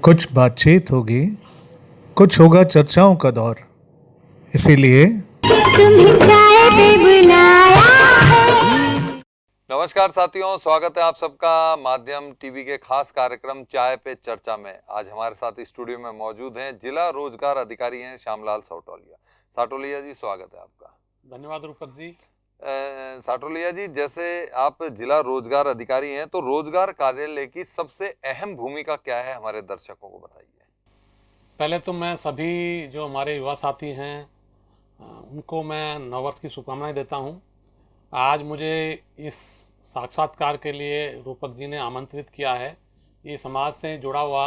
कुछ बातचीत होगी, कुछ होगा चर्चाओं का दौर। इसीलिए तुम्हें चाय पे बुलाया है। नमस्कार साथियों, स्वागत है आप सबका माध्यम टीवी के खास कार्यक्रम चाय पे चर्चा में। आज हमारे साथ स्टूडियो में मौजूद हैं जिला रोजगार अधिकारी हैं श्यामलाल साटोलिया। साटोलिया जी, स्वागत है आपका। धन्यवाद रूपक जी। साटोलिया जी, जैसे आप जिला रोजगार अधिकारी हैं, तो रोजगार कार्यालय की सबसे अहम भूमिका क्या है, हमारे दर्शकों को बताइए। पहले तो मैं सभी जो हमारे युवा साथी हैं उनको मैं नववर्ष की शुभकामनाएं देता हूं। आज मुझे इस साक्षात्कार के लिए रूपक जी ने आमंत्रित किया है। ये समाज से जुड़ा हुआ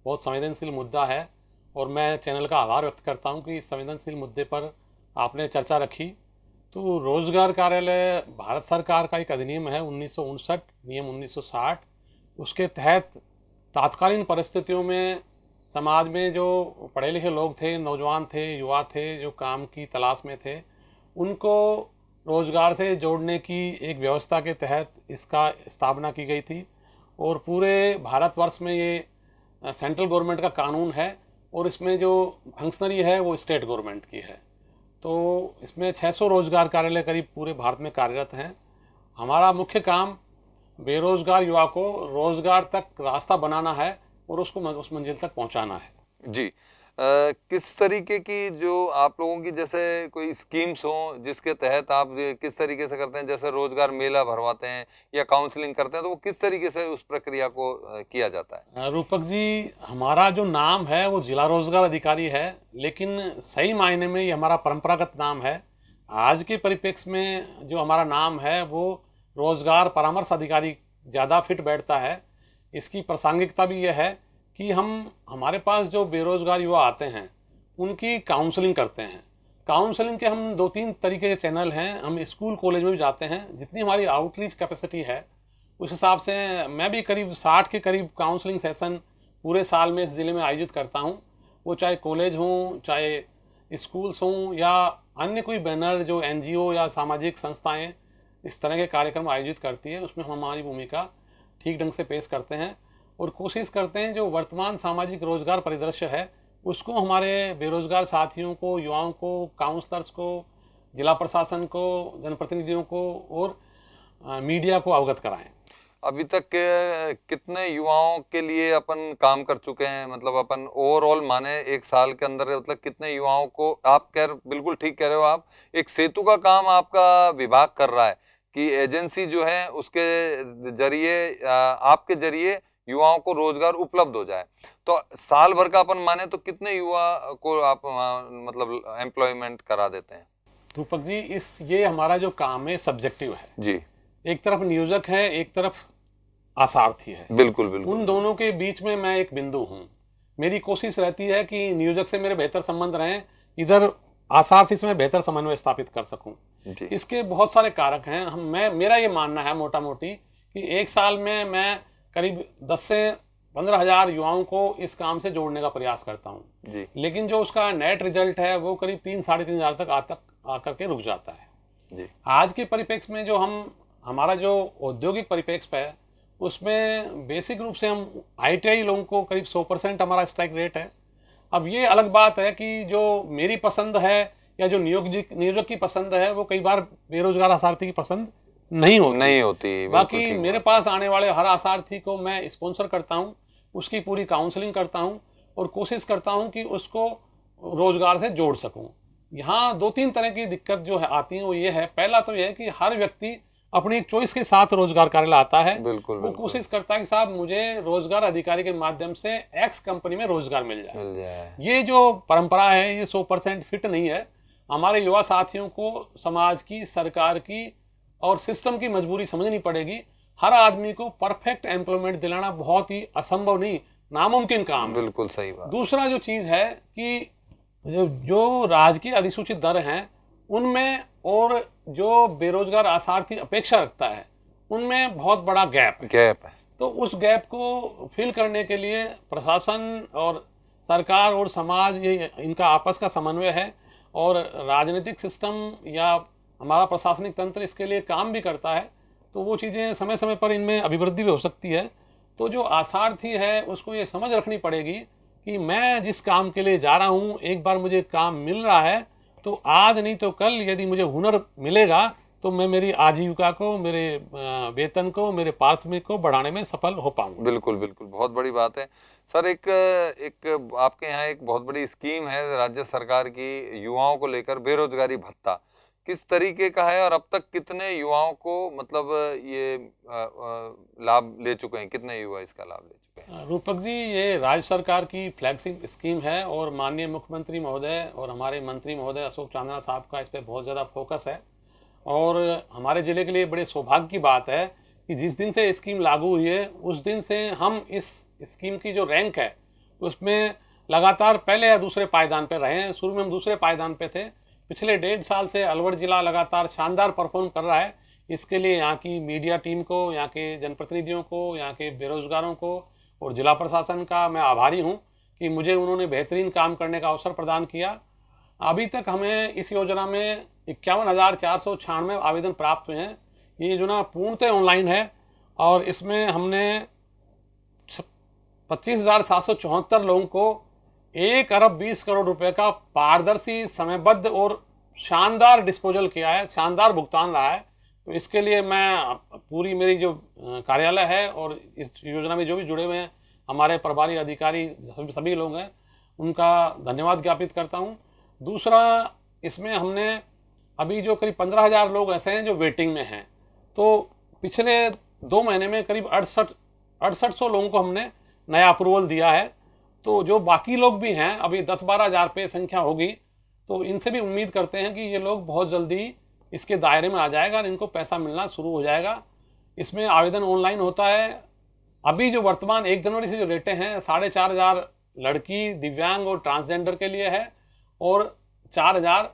बहुत संवेदनशील मुद्दा है और मैं चैनल का आभार व्यक्त करता हूं कि इस संवेदनशील मुद्दे पर आपने चर्चा रखी। तो रोजगार कार्यालय भारत सरकार का एक अधिनियम है 1959, नियम 1960। उसके तहत तात्कालीन परिस्थितियों में समाज में जो पढ़े लिखे लोग थे, नौजवान थे, युवा थे, जो काम की तलाश में थे, उनको रोजगार से जोड़ने की एक व्यवस्था के तहत इसका स्थापना की गई थी। और पूरे भारतवर्ष में ये सेंट्रल गवर्नमेंट का कानून है और इसमें जो फंक्शनरी है वो स्टेट गवर्नमेंट की है। तो इसमें 600 रोजगार कार्यालय करीब पूरे भारत में कार्यरत हैं। हमारा मुख्य काम बेरोजगार युवा को रोजगार तक रास्ता बनाना है और उसको उस मंजिल तक पहुंचाना है। जी, किस तरीके की जो आप लोगों की जैसे कोई स्कीम्स हो जिसके तहत आप किस तरीके से करते हैं, जैसे रोजगार मेला भरवाते हैं या काउंसलिंग करते हैं, तो वो किस तरीके से उस प्रक्रिया को किया जाता है? रूपक जी, हमारा जो नाम है वो जिला रोजगार अधिकारी है, लेकिन सही मायने में ये हमारा परंपरागत नाम है। आज के परिप्रेक्ष्य में जो हमारा नाम है वो रोजगार परामर्श अधिकारी ज़्यादा फिट बैठता है। इसकी प्रासंगिकता भी यह है कि हमारे पास जो बेरोजगार युवा आते हैं उनकी काउंसलिंग करते हैं। काउंसलिंग के हम 2-3 तरीके के चैनल हैं। हम स्कूल कॉलेज में भी जाते हैं। जितनी हमारी आउटरीच कैपेसिटी है उस हिसाब से मैं भी करीब 60 के करीब काउंसलिंग सेशन पूरे साल में इस ज़िले में आयोजित करता हूं। वो चाहे कॉलेज हों, चाहे स्कूल्स हों या अन्य कोई बैनर जो NGO या सामाजिक संस्थाएँ इस तरह के कार्यक्रम आयोजित करती है, उसमें हम हमारी भूमिका ठीक ढंग से पेश करते हैं और कोशिश करते हैं जो वर्तमान सामाजिक रोजगार परिदृश्य है उसको हमारे बेरोजगार साथियों को, युवाओं को, काउंसलर्स को, जिला प्रशासन को, जनप्रतिनिधियों को और मीडिया को अवगत कराएं। अभी तक कितने युवाओं के लिए अपन काम कर चुके हैं, मतलब अपन ओवरऑल माने एक साल के अंदर, मतलब कितने युवाओं को आप बिल्कुल ठीक कह रहे हो। आप एक सेतु का काम आपका विभाग कर रहा है कि एजेंसी जो है उसके जरिए आपके जरिए युवाओं को रोजगार उपलब्ध हो जाए। तो साल भर का अपन माने तो कितने युवा को आप मतलब एम्प्लॉयमेंट करा देते हैं? रूपक जी, ये हमारा जो काम है सब्जेक्टिव है जी, एक तरफ नियोजक है, एक तरफ आसार्थी है। बिल्कुल बिल्कुल। उन दोनों के बीच में मैं एक बिंदु हूँ। मेरी कोशिश रहती है कि नियोजक से मेरे बेहतर संबंध रहें, इधर आसार्थी से मैं बेहतर समन्वय स्थापित कर सकूं। इसके बहुत सारे कारक हैं। मेरा ये मानना है मोटा मोटी कि एक साल में मैं करीब 10 से 15 हजार युवाओं को इस काम से जोड़ने का प्रयास करता हूँ जी, लेकिन जो उसका नेट रिजल्ट है वो करीब 3-3.5 हजार तक आकर के रुक जाता है। जी, आज के परिप्रेक्ष्य में जो हमारा जो औद्योगिक परिप्रेक्ष्य है उसमें बेसिक रूप से हम ITI लोगों को करीब 100% हमारा स्ट्राइक रेट है। अब ये अलग बात है कि जो मेरी पसंद है या जो नियोजक की पसंद है वो कई बार बेरोजगार आसार्थी की पसंद नहीं होती। बाकी मेरे पास आने वाले हर आसार्थी को मैं स्पॉन्सर करता हूँ, उसकी पूरी काउंसलिंग करता हूँ और कोशिश करता हूँ कि उसको रोजगार से जोड़ सकूँ। यहाँ 2-3 तरह की दिक्कत जो है आती है वो ये है। पहला तो ये है कि हर व्यक्ति अपनी एक चॉइस के साथ रोजगार कार्यालय आता है। वो कोशिश करता है कि साहब मुझे रोजगार अधिकारी के माध्यम से X कंपनी में रोजगार मिल जाए। ये जो परंपरा है ये 100% फिट नहीं है। हमारे युवा साथियों को समाज की, सरकार की और सिस्टम की मजबूरी समझनी पड़ेगी। हर आदमी को परफेक्ट एम्प्लॉयमेंट दिलाना बहुत ही असंभव नहीं, नामुमकिन काम है। बिल्कुल सही बात। दूसरा जो चीज है कि जो राजकीय अधिसूचित दर हैं उनमें और जो बेरोजगार आसार्थी अपेक्षा रखता है उनमें बहुत बड़ा गैप है। तो उस गैप को फिल करने के लिए प्रशासन और सरकार और समाज ये इनका आपस का समन्वय है और राजनीतिक सिस्टम या हमारा प्रशासनिक तंत्र इसके लिए काम भी करता है। तो वो चीज़ें समय समय पर इनमें अभिवृद्धि भी हो सकती है। तो जो आसार्थी है उसको ये समझ रखनी पड़ेगी कि मैं जिस काम के लिए जा रहा हूँ, एक बार मुझे काम मिल रहा है तो आज नहीं तो कल यदि मुझे हुनर मिलेगा तो मैं मेरी आजीविका को, मेरे वेतन को, मेरे पारिश्रमिक को बढ़ाने में सफल हो पाऊंगा। बिल्कुल बिल्कुल, बहुत बड़ी बात है सर। एक एक आपके यहाँ एक बहुत बड़ी स्कीम है राज्य सरकार की युवाओं को लेकर, बेरोजगारी भत्ता किस तरीके का है और अब तक कितने युवाओं को मतलब ये लाभ ले चुके हैं, कितने युवा इसका लाभ ले चुके हैं? रूपक जी, ये राज्य सरकार की फ्लैगशिप स्कीम है और माननीय मुख्यमंत्री महोदय और हमारे मंत्री महोदय अशोक चांदना साहब का इस पर बहुत ज़्यादा फोकस है। और हमारे ज़िले के लिए बड़े सौभाग्य की बात है कि जिस दिन से स्कीम लागू हुई है उस दिन से हम इस स्कीम की जो रैंक है उसमें लगातार पहले या दूसरे पायदान पर रहे हैं। शुरू में हम दूसरे पायदान पे थे। पिछले 1.5 साल से अलवर जिला लगातार शानदार परफॉर्म कर रहा है। इसके लिए यहाँ की मीडिया टीम को, यहाँ के जनप्रतिनिधियों को, यहाँ के बेरोजगारों को और जिला प्रशासन का मैं आभारी हूँ कि मुझे उन्होंने बेहतरीन काम करने का अवसर प्रदान किया। अभी तक हमें इस योजना में 51,496 आवेदन प्राप्त हुए हैं। ये योजना पूर्णतः ऑनलाइन है और इसमें हमने 25,774 लोगों को 1 अरब 20 करोड़ रुपए का पारदर्शी, समयबद्ध और शानदार डिस्पोजल किया है, शानदार भुगतान रहा है। तो इसके लिए मैं पूरी मेरी जो कार्यालय है और इस योजना में जो भी जुड़े हुए हैं हमारे प्रभारी अधिकारी सभी लोग हैं, उनका धन्यवाद ज्ञापित करता हूं। दूसरा, इसमें हमने अभी जो करीब 15,000 लोग ऐसे हैं जो वेटिंग में हैं। तो पिछले 2 महीने में करीब 6800 लोगों को हमने नया अप्रूवल दिया है। तो जो बाकी लोग भी हैं, अभी 10-12 हज़ार पे संख्या होगी, तो इनसे भी उम्मीद करते हैं कि ये लोग बहुत जल्दी इसके दायरे में आ जाएगा और इनको पैसा मिलना शुरू हो जाएगा। इसमें आवेदन ऑनलाइन होता है। अभी जो वर्तमान 1 जनवरी से जो रेटें हैं, 4,500 लड़की, दिव्यांग और ट्रांसजेंडर के लिए है और 4,000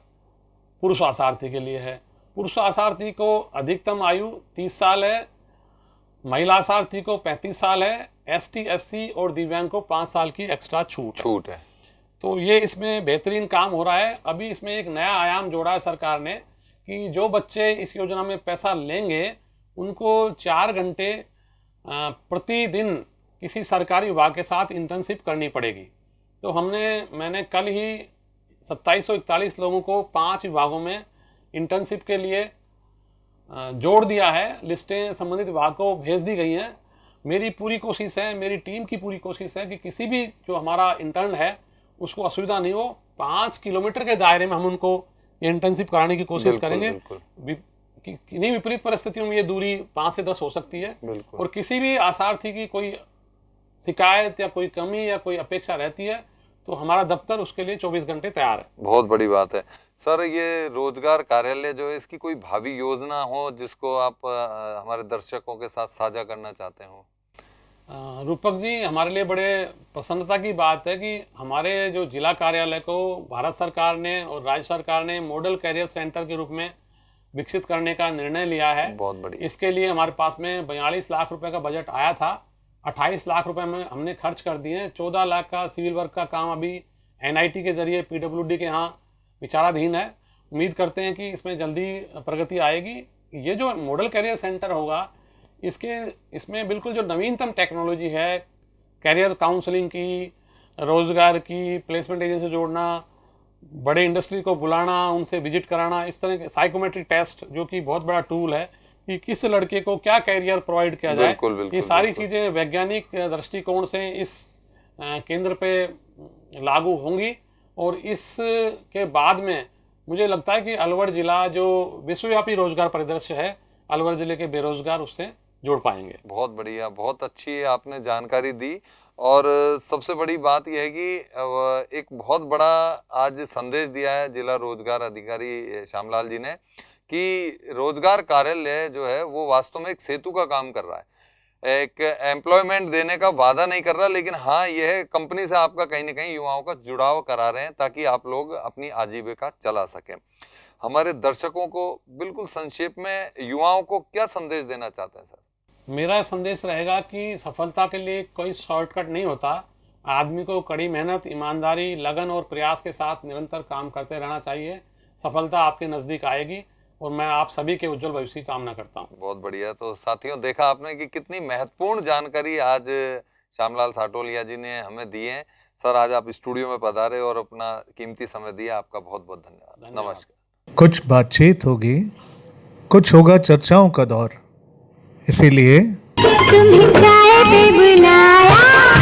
पुरुष आसार्थी के लिए है। पुरुष आसार्थी को अधिकतम आयु 30 साल है, महिला आसार्थी को 35 साल है, ST SC और दिव्यांग को 5 साल की एक्स्ट्रा छूट है। तो ये इसमें बेहतरीन काम हो रहा है। अभी इसमें एक नया आयाम जोड़ा है सरकार ने कि जो बच्चे इस योजना में पैसा लेंगे उनको 4 घंटे प्रतिदिन किसी सरकारी विभाग के साथ इंटर्नशिप करनी पड़ेगी। तो मैंने कल ही 2741 लोगों को 5 विभागों में इंटर्नशिप के लिए जोड़ दिया है। लिस्टें संबंधित विभाग को भेज दी गई हैं। मेरी पूरी कोशिश है, मेरी टीम की पूरी कोशिश है कि किसी भी जो हमारा इंटर्न है उसको असुविधा नहीं हो। 5 किलोमीटर के दायरे में हम उनको इंटर्नशिप कराने की कोशिश करेंगे। किन्हीं विपरीत परिस्थितियों में ये दूरी 5 से 10 हो सकती है और किसी भी आसार्थी की कोई शिकायत या कोई कमी या कोई अपेक्षा रहती है तो हमारा दफ्तर उसके लिए 24 घंटे तैयार है। बहुत बड़ी बात है सर। ये रोजगार कार्यालय जो है, इसकी कोई भावी योजना हो जिसको आप हमारे दर्शकों के साथ साझा करना चाहते हो? रूपक जी, हमारे लिए बड़े प्रसन्नता की बात है कि हमारे जो जिला कार्यालय को भारत सरकार ने और राज्य सरकार ने मॉडल कैरियर सेंटर के रूप में विकसित करने का निर्णय लिया है। बहुत बढ़िया। इसके लिए हमारे पास में 42 लाख रुपए का बजट आया था। 28 लाख रुपए में हमने खर्च कर दिए हैं। 14 लाख का सिविल वर्क का काम अभी NIT के जरिए PWD के यहाँ विचाराधीन है। उम्मीद करते हैं कि इसमें जल्दी प्रगति आएगी। ये जो मॉडल कैरियर सेंटर होगा, इसमें बिल्कुल जो नवीनतम टेक्नोलॉजी है, कैरियर काउंसलिंग की, रोजगार की, प्लेसमेंट एजेंसी जोड़ना, बड़े इंडस्ट्री को बुलाना, उनसे विजिट कराना, इस तरह के साइकोमेट्रिक टेस्ट जो कि बहुत बड़ा टूल है कि किस लड़के को क्या कैरियर प्रोवाइड किया जाए। ये सारी चीज़ें वैज्ञानिक दृष्टिकोण से इस केंद्र पे लागू होंगी और इसके बाद में मुझे लगता है कि अलवर जिला जो विश्वव्यापी रोजगार परिदृश्य है, अलवर जिले के बेरोजगार उससे जोड़ पाएंगे। बहुत बढ़िया, बहुत अच्छी आपने जानकारी दी। और सबसे बड़ी बात यह है कि एक बहुत बड़ा आज संदेश दिया है जिला रोजगार अधिकारी श्यामलाल जी ने कि रोजगार कार्यालय जो है वो वास्तव में एक सेतु का काम कर रहा है। एक एम्प्लॉयमेंट देने का वादा नहीं कर रहा, लेकिन हाँ, यह कंपनी से आपका कहीं ना कहीं युवाओं का जुड़ाव करा रहे हैं ताकि आप लोग अपनी आजीविका चला सकें। हमारे दर्शकों को बिल्कुल संक्षेप में युवाओं को क्या संदेश देना चाहते हैं सर? मेरा संदेश रहेगा कि सफलता के लिए कोई शॉर्टकट नहीं होता। आदमी को कड़ी मेहनत, ईमानदारी, लगन और प्रयास के साथ निरंतर काम करते रहना चाहिए। सफलता आपके नज़दीक आएगी। और मैं आप सभी के उज्जवल भविष्य की कामना करता हूँ। बहुत बढ़िया। तो साथियों, देखा आपने कि कितनी महत्वपूर्ण जानकारी आज श्यामलाल साटोलिया जी ने हमें दी है। सर, आज आप स्टूडियो में पधारे और अपना कीमती समय दिया, आपका बहुत बहुत धन्यवाद। धन्यवाद। नमस्कार। कुछ बातचीत होगी, कुछ होगा चर्चाओं का दौर, इसीलिए तुम्हें चाय पे बुलाया